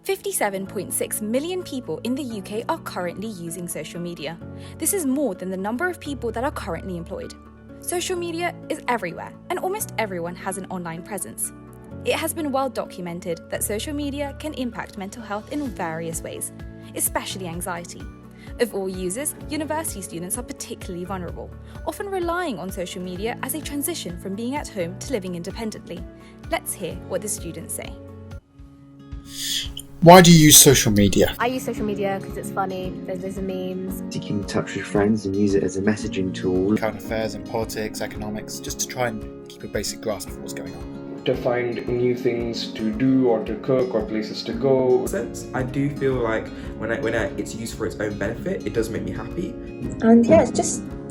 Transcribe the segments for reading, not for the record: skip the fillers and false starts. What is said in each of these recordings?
57.6 million people in the UK are currently using social media. This is more than the number of people that are currently employed. Social media is everywhere, and almost everyone has an online presence. It has been well documented that social media can impact mental health in various ways, especially anxiety. Of all users, university students are particularly vulnerable, often relying on social media as a transition from being at home to living independently. Let's hear what the students say. Why do you use social media? I use social media because it's funny, there's memes. Keep in touch with friends and use it as a messaging tool. Current affairs and politics, economics, just to try and keep a basic grasp of what's going on. To find new things to do or to cook or places to go. I do feel like when it's used for its own benefit, it does make me happy. And yeah,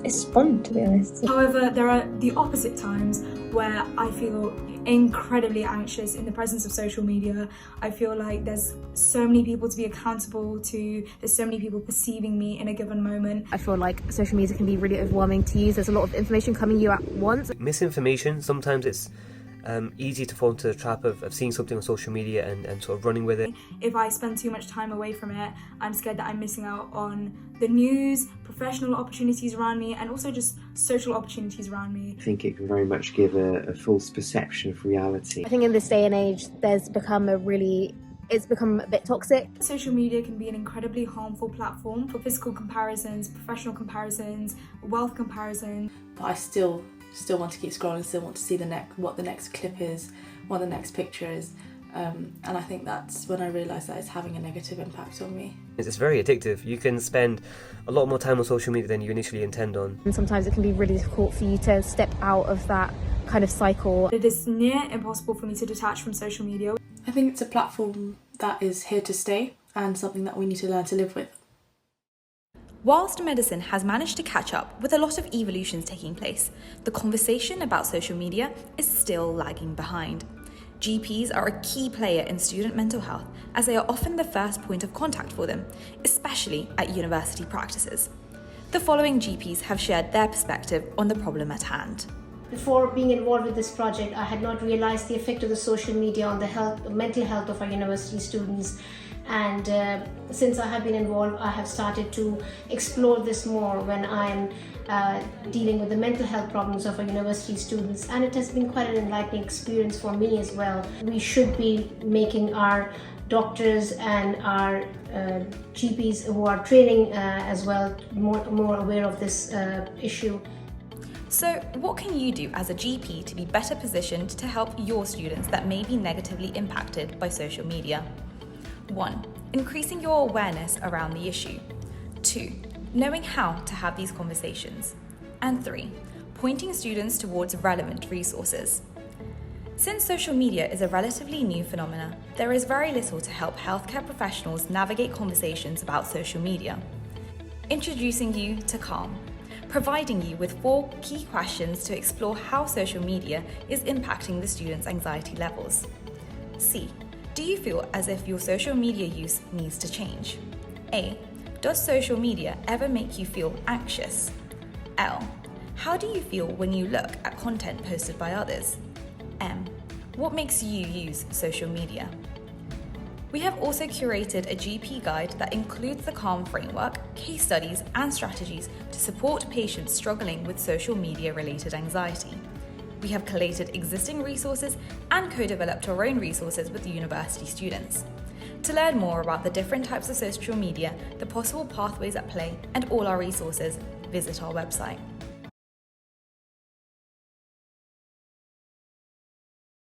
it's fun, to be honest. However, there are the opposite times where I feel incredibly anxious in the presence of social media. I feel like there's so many people to be accountable to, there's so many people perceiving me in a given moment. I feel like social media can be really overwhelming to use. There's a lot of information coming you at once. Misinformation, sometimes it's easy to fall into the trap of seeing something on social media and sort of running with it. If I spend too much time away from it, I'm scared that I'm missing out on the news, professional opportunities around me, and also just social opportunities around me. I think it can very much give a false perception of reality. I think in this day and age, it's become a bit toxic. Social media can be an incredibly harmful platform for physical comparisons, professional comparisons, wealth comparisons. But I still want to keep scrolling, still want to see what the next clip is, what the next picture is. And I think that's when I realised that it's having a negative impact on me. It's very addictive. You can spend a lot more time on social media than you initially intend on. And sometimes it can be really difficult for you to step out of that kind of cycle. It is near impossible for me to detach from social media. I think it's a platform that is here to stay and something that we need to learn to live with. Whilst medicine has managed to catch up with a lot of evolutions taking place, the conversation about social media is still lagging behind. GPs are a key player in student mental health as they are often the first point of contact for them, especially at university practices. The following GPs have shared their perspective on the problem at hand. Before being involved with this project, I had not realized the effect of the social media on the mental health of our university students. And since I have been involved, I have started to explore this more when I'm dealing with the mental health problems of our university students. And it has been quite an enlightening experience for me as well. We should be making our doctors and our GPs who are training as well more aware of this issue. So what can you do as a GP to be better positioned to help your students that may be negatively impacted by social media? 1. Increasing your awareness around the issue. 2. Knowing how to have these conversations. And 3. Pointing students towards relevant resources. Since social media is a relatively new phenomenon, there is very little to help healthcare professionals navigate conversations about social media. Introducing you to Calm, providing you with 4 key questions to explore how social media is impacting the students' anxiety levels. C. Do you feel as if your social media use needs to change? A. Does social media ever make you feel anxious? L. How do you feel when you look at content posted by others? M. What makes you use social media? We have also curated a GP guide that includes the Calm framework, case studies, and strategies to support patients struggling with social media related anxiety. We have collated existing resources and co-developed our own resources with the university students. To learn more about the different types of social media, the possible pathways at play, and all our resources, visit our website.